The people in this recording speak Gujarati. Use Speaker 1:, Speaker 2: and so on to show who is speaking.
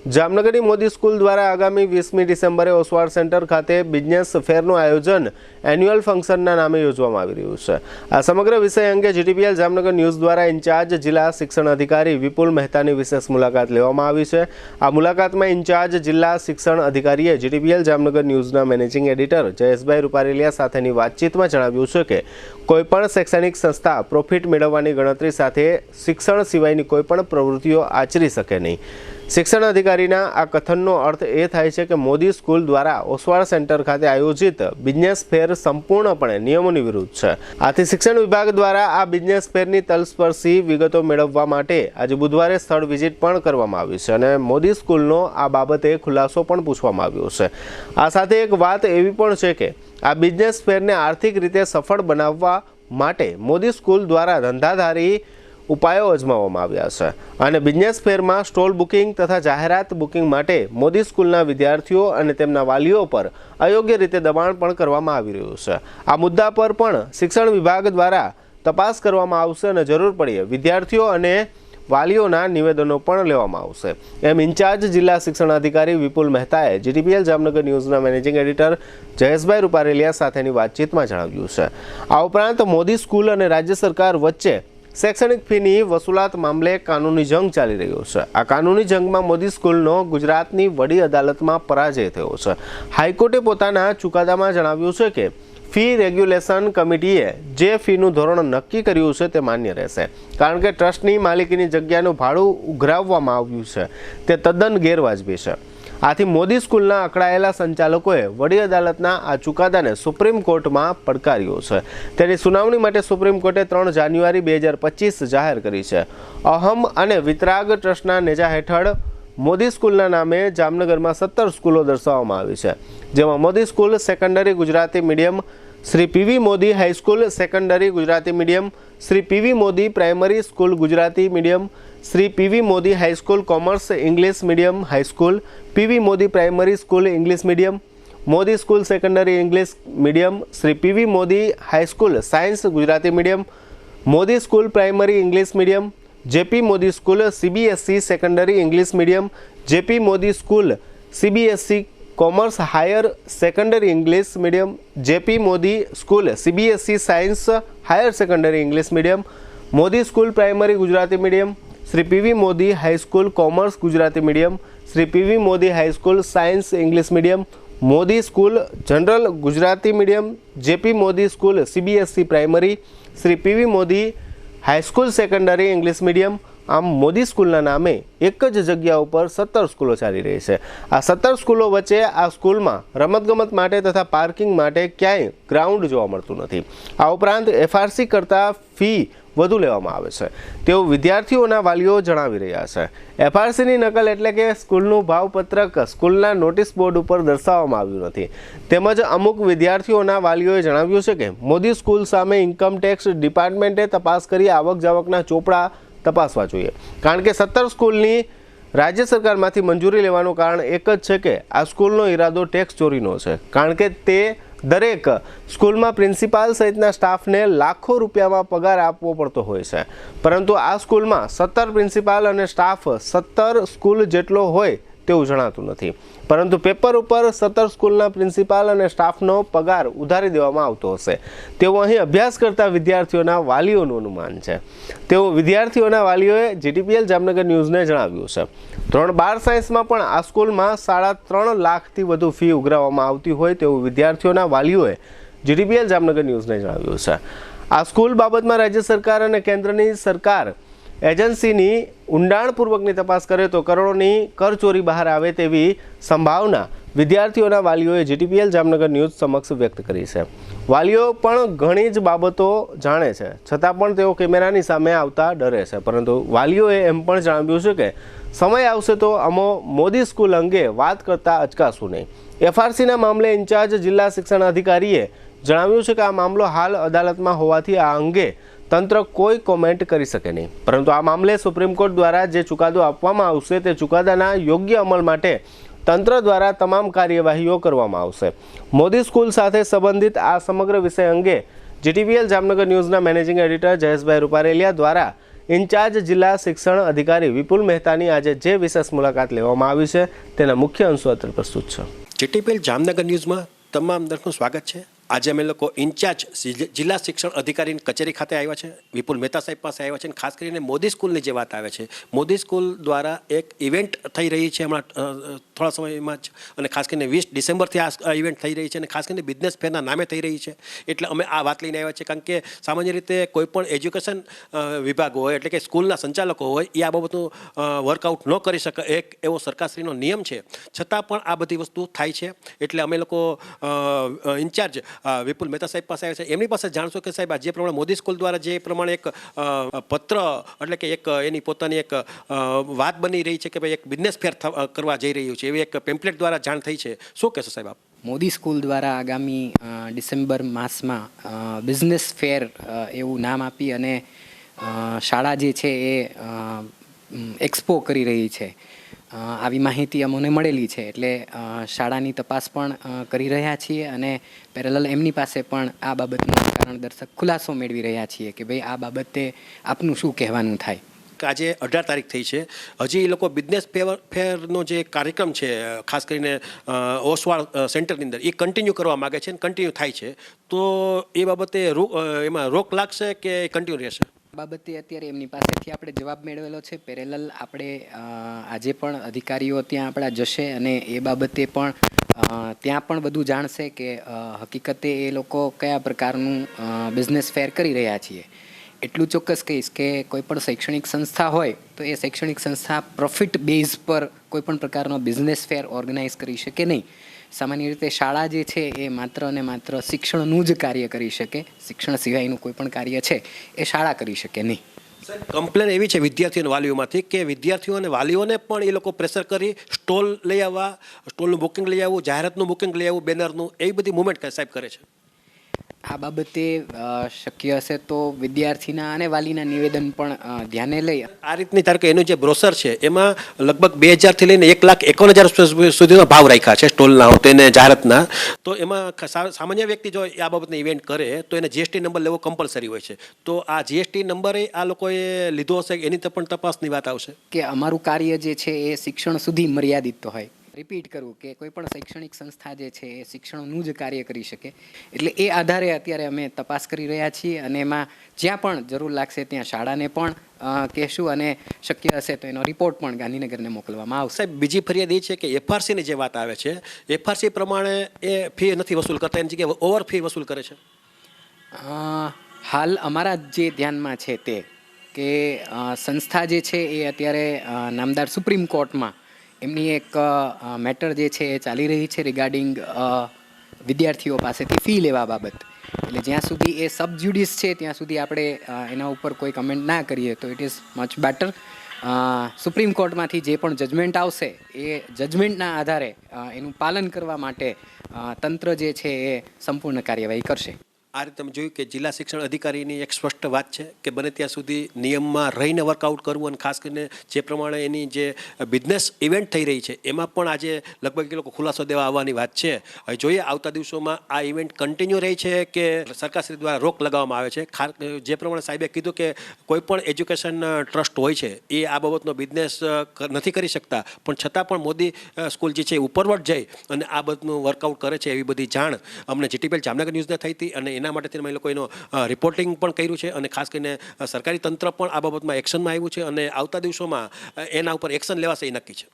Speaker 1: જામનગરની મોદી સ્કૂલ દ્વારા આગામી 20મી ડિસેમ્બરે ઓસવાડ સેન્ટર ખાતે બિઝનેસ ફેરનું આયોજન એન્યુઅલ ફંક્શનના નામે યોજવામાં આવી રહ્યું છે। આ સમગ્ર વિષય અંગે જીટીપીએલ જામનગર ન્યૂઝ દ્વારા ઇન્ચાર્જ જિલ્લા શિક્ષણ અધિકારી વિપુલ મહેતાની વિશેષ મુલાકાત લેવામાં આવી છે। આ મુલાકાતમાં ઇન્ચાર્જ જિલ્લા શિક્ષણ અધિકારીએ જીટીપીએલ જામનગર ન્યૂઝના મેનેજિંગ એડિટર જયેશભાઈ રૂપારેલિયા સાથેની વાતચીતમાં જણાવ્યું છે કે કોઈપણ શૈક્ષણિક સંસ્થા પ્રોફિટ મેળવવાની ગણતરી સાથે શિક્ષણ સિવાયની કોઈપણ પ્રવૃત્તિઓ આચરી શકે નહીં। શિક્ષણ અધિકારીના આ કથનનો અર્થ એ થાય છે કે મોદી સ્કૂલ દ્વારા ઓસવાડ સેન્ટર ખાતે આયોજિત બિઝનેસ ફેર સંપૂર્ણપણે નિયમોની વિરુદ્ધ છે। આથી શિક્ષણ વિભાગ દ્વારા આ બિઝનેસ ફેરની તલસ્પર્શી વિગતો મેળવવા માટે આજે બુધવારે સ્થળ વિઝિટ પણ કરવામાં આવી છે અને મોદી સ્કૂલનો આ બાબતે ખુલાસો પણ પૂછવામાં આવ્યો છે। આ સાથે એક વાત એવી પણ છે કે આ બિઝનેસ ફેરને આર્થિક રીતે સફળ બનાવવા માટે મોદી સ્કૂલ દ્વારા ધંધાધારી ઉપાયો અજમાવવામાં આવ્યા છે અને બિઝનેસ ફેરમાં સ્ટોલ બુકિંગ તથા જાહેરાત બુકિંગ માટે મોદી સ્કૂલના વિદ્યાર્થીઓ અને તેમના વાલીઓ પર અયોગ્ય રીતે દબાણ પણ કરવામાં આવી રહ્યું છે। આ મુદ્દા પર પણ શિક્ષણ વિભાગ દ્વારા તપાસ કરવામાં આવશે અને જરૂર પડીએ વિદ્યાર્થીઓ અને વાલીઓના નિવેદનો પણ લેવામાં આવશે એમ ઇન્ચાર્જ જિલ્લા શિક્ષણ અધિકારી વિપુલ મહેતાએ જીટીપીએલ જામનગર ન્યૂઝના મેનેજિંગ એડિટર જયેશભાઈ રૂપારેલિયા સાથેની વાતચીતમાં જણાવ્યું છે। આ ઉપરાંત મોદી સ્કૂલ અને રાજ્ય સરકાર વચ્ચે શૈક્ષણિક ફીની વસૂલાત મામલે કાનૂની જંગ ચાલી રહ્યો છે। આ કાનૂની જંગમાં મોદી સ્કૂલનો ગુજરાતની વડી અદાલતમાં પરાજય થયો છે। હાઈકોર્ટે પોતાના ચુકાદામાં જણાવ્યું છે કે ફી રેગ્યુલેશન કમિટીએ જે ફીનું ધોરણ નક્કી કર્યું છે તે માન્ય રહેશે કારણ કે ટ્રસ્ટની માલિકીની જગ્યાનું ભાડું ઉઘરાવવામાં આવ્યું છે તે તદ્દન ગેરવાજબી છે। આથી મોદી સ્કૂલના અકળાયેલા સંચાલકોએ વડી અદાલતના આ ચુકાદાને સુપ્રીમ કોર્ટમાં પડકાર્યો છે। તેની સુનાવણી માટે સુપ્રીમ કોર્ટે 3 જાન્યુઆરી 2025 જાહેર કરી છે। અહમ અને વિતરાગ ટ્રસ્ટના નેજા હેઠળ મોદી સ્કૂલના નામે જામનગરમાં 17 સ્કૂલો દર્શાવવામાં આવી છે જેમાં Modi school secondary Gujarati medium, Shri PV Modi high school secondary Gujarati medium, Shri PV Modi primary school Gujarati medium, Shri PV Modi high school commerce English medium high school, PV Modi primary school English medium, Modi school secondary English medium, Shri PV Modi high school science Gujarati medium, Modi school primary English medium, JP Modi school CBSE secondary English medium, JP Modi school CBSE commerce higher secondary English medium, JP Modi school CBSE science higher secondary English medium, Modi school primary Gujarati medium, Shri PV Modi high school commerce Gujarati medium, Shri PV Modi high school science English medium, Modi school general Gujarati medium, JP Modi school CBSE primary, Shri PV Modi high school secondary English medium. આમ મોદી સ્કૂલના નામે એક જ જગ્યા ઉપર 17 સ્કૂલો ચાલી રહી છે। આ 17 સ્કૂલો વચ્ચે આ સ્કૂલમાં રમતગમત માટે તથા પાર્કિંગ માટે ક્યાંય ગ્રાઉન્ડ જોવા મળતું નથી। આ ઉપરાંત એફઆરસી કરતાં ફી વધુ લેવામાં આવે છે તેવું વિદ્યાર્થીઓના વાલીઓ જણાવી રહ્યા છે। એફઆરસીની નકલ એટલે કે સ્કૂલનું ભાવપત્રક સ્કૂલના નોટિસ બોર્ડ ઉપર દર્શાવવામાં આવ્યું નથી તેમજ અમુક વિદ્યાર્થીઓના વાલીઓએ જણાવ્યું છે કે મોદી સ્કૂલ સામે ઇન્કમટેક્સ ડિપાર્ટમેન્ટે તપાસ કરી આવક જાવકના ચોપડા તપાસવા જોઈએ કારણ કે 17 સ્કૂલની રાજ્ય સરકારમાંથી મંજૂરી લેવાનું કારણ એક જ છે કે આ સ્કૂલનો ઈરાદો ટેક્સ ચોરીનો છે કારણ કે તે દરેક સ્કૂલમાં પ્રિન્સિપાલ સહિતના સ્ટાફને લાખો રૂપિયામાં પગાર આપવો પડતો હોય છે પરંતુ આ સ્કૂલમાં 17 પ્રિન્સિપાલ અને સ્ટાફ 17 સ્કૂલ જેટલો હોય તેવું જણાતું નથી પરંતુ પેપર ઉપર 17 સ્કૂલના પ્રિન્સિપાલ અને સ્ટાફનો પગાર ઉધારી દેવામાં આવતો હશે તેવું અહીં અભ્યાસ કરતા વિદ્યાર્થીઓના વાલીઓનું અનુમાન છે। તેવું વિદ્યાર્થીઓના વાલીઓએ જીટીપીએલ જામનગર ન્યૂઝને જણાવ્યું છે। ધોરણ 12 સાયન્સમાં પણ આ સ્કૂલમાં 3.5 લાખથી વધુ ફી ઉઘરાવવામાં આવતી હોય તેવું વિદ્યાર્થીઓના વાલીઓએ જીટીપીએલ જામનગર ન્યૂઝને જણાવ્યું છે। આ સ્કૂલ બાબતમાં રાજ્ય સરકાર અને કેન્દ્રની સરકાર એજન્સીની ઊંડાણપૂર્વકની તપાસ કરે તો કરોડોની કરચોરી બહાર આવે તેવી સંભાવના વિદ્યાર્થીઓના વાલીઓએ જીટીપીએલ જામનગર ન્યૂઝ સમક્ષ વ્યક્ત કરી છે। વાલીઓ પણ ઘણી જ બાબતો જાણે છે છતાં પણ તેઓ કેમેરાની સામે આવતા ડરે છે પરંતુ વાલીઓએ એમ પણ જણાવ્યું છે કે સમય આવશે તો અમો મોદી સ્કૂલ અંગે વાત કરતા અચકાશું નહીં। એફઆરસીના મામલે ઇન્ચાર્જ જિલ્લા શિક્ષણ અધિકારીએ જણાવ્યું છે કે આ મામલો હાલ અદાલતમાં હોવાથી આ અંગે તંત્ર કોઈ કોમેન્ટ કરી શકે નહીં પરંતુ આ મામલે સુપ્રીમ કોર્ટ દ્વારા જે ચુકાદો આપવામાં આવશે તે ચુકાદાના યોગ્ય અમલ માટે તંત્ર દ્વારા તમામ કાર્યવાહીઓ કરવામાં આવશે। મોદી સ્કૂલ સાથે સંબંધિત આ સમગ્ર વિષય અંગે જીટીપીએલ જામનગર ન્યૂઝના મેનેજિંગ એડિટર જયેશભાઈ રૂપારેલિયા દ્વારા ઇન્ચાર્જ જિલ્લા શિક્ષણ અધિકારી વિપુલ મહેતાની આજે જે વિશેષ મુલાકાત લેવામાં આવી છે તેના મુખ્ય અંશો અત્રે પ્રસ્તુત છે.
Speaker 2: જીટીપીએલ જામનગર ન્યૂઝમાં તમામ દર્શકોનું સ્વાગત છે. આજે અમે લોકો ઇન્ચાર્જ જિલ્લા શિક્ષણ અધિકારીની કચેરી ખાતે આવ્યા છે, વિપુલ મહેતા સાહેબ પાસે આવ્યા છે. અને ખાસ કરીને મોદી સ્કૂલની જે વાત આવે છે, મોદી સ્કૂલ દ્વારા એક ઇવેન્ટ થઈ રહી છે હમણાં થોડા સમયમાં જ, અને ખાસ કરીને 20 ડિસેમ્બરથી આ ઇવેન્ટ થઈ રહી છે, અને ખાસ કરીને બિઝનેસ ફેરના નામે થઈ રહી છે. એટલે અમે આ વાત લઈને આવ્યા છીએ, કારણ કે સામાન્ય રીતે કોઈ પણ એજ્યુકેશન વિભાગ હોય, એટલે કે સ્કૂલના સંચાલકો હોય, એ આ બાબતનું વર્કઆઉટ ન કરી શકે, એક એવો સરકારશ્રીનો નિયમ છે. છતાં પણ આ બધી વસ્તુ થાય છે. એટલે અમે લોકો ઇન્ચાર્જ વિપુલ મહેતા સાહેબ પાસે આવ્યા છે. એમની પાસે જાણશો કે સાહેબ જે પ્રમાણે મોદી સ્કૂલ દ્વારા જે પ્રમાણે એક પત્ર, એટલે કે એક એની પોતાની એક વાત બની રહી છે કે ભાઈ એક બિઝનેસ ફેર કરવા જઈ રહ્યું છે, એવી એક પેમ્પલેટ દ્વારા જાણ થઈ છે. શું કહેશો સાહેબ આપ?
Speaker 3: મોદી સ્કૂલ દ્વારા આગામી ડિસેમ્બર માસમાં બિઝનેસ ફેર એવું નામ આપી અને શાળા જે છે એ એક્સપો કરી રહી છે. આવી માહિતી અમને મળેલી છે. એટલે શાળાની તપાસ પણ કરી રહ્યા છીએ અને પેરેલલ એમની પાસે પણ આ બાબતનો કારણદર્શક ખુલાસો મેળવી રહ્યા છીએ કે ભાઈ આ બાબતે આપનું શું કહેવાનું થાય.
Speaker 2: આજે 18 તારીખ થઈ છે, હજી એ લોકો બિઝનેસ ફેરનો જે કાર્યક્રમ છે ખાસ કરીને ઓસવાળ સેન્ટરની અંદર એ કન્ટિન્યુ કરવા માગે છે, અને કન્ટિન્યુ થાય છે. તો એ બાબતે એમાં રોક લાગશે કે કન્ટિન્યુ રહેશે?
Speaker 3: બાબતે અત્યારે એમની પાસેથી આપણે જવાબ મેળવેલો છે. પેરેલલ આપણે આજે પણ અધિકારીઓ ત્યાં આપણા જશે અને એ બાબતે પણ ત્યાં પણ બધું જાણશે કે હકીકતે એ લોકો કયા પ્રકારનું બિઝનેસ ફેર કરી રહ્યા છીએ. એટલું ચોક્કસ કહીશ કે કોઈ પણ શૈક્ષણિક સંસ્થા હોય તો એ શૈક્ષણિક સંસ્થા પ્રોફિટ બેઝ પર કોઈ પણ પ્રકારનો બિઝનેસ ફેર ઓર્ગેનાઇઝ કરી શકે નહીં. સામાન્ય રીતે શાળા જે છે એ માત્ર અને માત્ર શિક્ષણનું જ કાર્ય કરી શકે. શિક્ષણ સિવાયનું કોઈ પણ કાર્ય છે એ શાળા કરી શકે નહીં.
Speaker 2: કમ્પ્લેન એવી છે વિદ્યાર્થીઓ અને વાલીઓમાંથી કે વિદ્યાર્થીઓ અને વાલીઓને પણ એ લોકો પ્રેશર કરી સ્ટોલ લઈ આવવા, સ્ટોલનું બુકિંગ લઈ આવવું, જાહેરાતનું બુકિંગ લઈ આવવું, બેનરનું, એવી બધી મુવમેન્ટ સાહેબ કરે છે.
Speaker 3: આ બાબતે શક્ય હશે તો વિદ્યાર્થીના અને વાલીના નિવેદન પણ ધ્યાને લઈ
Speaker 2: આ રીતની ધારો કે એનું જે બ્રોશર છે એમાં લગભગ 2000 થી લઈને 1,51,000 સુધીનો ભાવ રાખ્યા છે સ્ટોલના તેને જાહેરાતના. તો એમાં સામાન્ય વ્યક્તિ જો આ બાબતની ઇવેન્ટ કરે તો એને જીએસટી નંબર લેવો કમ્પલસરી હોય છે. તો આ જીએસટી નંબરે આ લોકોએ લીધો હશે, એની પણ તપાસની વાત આવશે
Speaker 3: કે અમારું કાર્ય જે છે એ શિક્ષણ સુધી મર્યાદિત તો હોય. રિપીટ કરવું કે કોઈ પણ શૈક્ષણિક સંસ્થા જે છે એ શિક્ષણનું જ કાર્ય કરી શકે. એટલે એ આધારે અત્યારે અમે તપાસ કરી રહ્યા છીએ અને એમાં જ્યાં પણ જરૂર લાગશે ત્યાં શાળાને પણ કહેશું અને શક્ય હશે તો એનો રિપોર્ટ પણ ગાંધીનગરને મોકલવામાં આવશે.
Speaker 2: સાહેબ બીજી ફરિયાદ એ છે કે એફઆરસીની જે વાત આવે છે, એફઆરસી પ્રમાણે એ ફી નથી વસૂલ કરતા, એની જગ્યાએ ઓવર ફી વસૂલ કરે છે.
Speaker 3: હાલ અમારા જે ધ્યાનમાં છે તે કે સંસ્થા જે છે એ અત્યારે નામદાર સુપ્રીમ કોર્ટમાં એમની એક મેટર જે છે એ ચાલી રહી છે રિગાર્ડિંગ વિદ્યાર્થીઓ પાસેથી ફી લેવા બાબત. એટલે જ્યાં સુધી એ સબજ્યુડિસ છે ત્યાં સુધી આપણે એના ઉપર કોઈ કમેન્ટ ના કરીએ તો it is much better. Supreme કોર્ટમાંથી જે પણ જજમેન્ટ આવશે એ જજમેન્ટના આધારે એનું પાલન કરવા માટે તંત્ર જે છે એ સંપૂર્ણ કાર્યવાહી કરશે.
Speaker 2: આ રીતે તમે જોયું કે જિલ્લા શિક્ષણ અધિકારીની એક સ્પષ્ટ વાત છે કે બને ત્યાં સુધી નિયમમાં રહીને વર્કઆઉટ કરવું, અને ખાસ કરીને જે પ્રમાણે એની જે બિઝનેસ ઇવેન્ટ થઈ રહી છે એમાં પણ આજે લગભગ એ લોકો ખુલાસો દેવા આવવાની વાત છે. હવે જોઈએ આવતા દિવસોમાં આ ઇવેન્ટ કન્ટિન્યુ રહી છે કે સરકારશ્રી દ્વારા રોક લગાવવામાં આવે છે. જે પ્રમાણે સાહેબે કીધું કે કોઈ પણ એજ્યુકેશન ટ્રસ્ટ હોય છે એ આ બાબતનો બિઝનેસ નથી કરી શકતા, પણ છતાં પણ મોદી સ્કૂલ જે છે ઉપરવટ જઈ અને આ બાબતનું વર્કઆઉટ કરે છે, એવી બધી જાણ અમને જીટીપીએલ જામનગર ન્યૂઝને થઈ હતી. અને એના માટે અમે લોકો એનો રિપોર્ટિંગ પણ કર્યું છે અને ખાસ કરીને સરકારી તંત્ર પણ આ બાબતમાં એક્શનમાં આવ્યું છે અને આવતા દિવસોમાં એના ઉપર એક્શન લેવાશે એ નક્કી છે.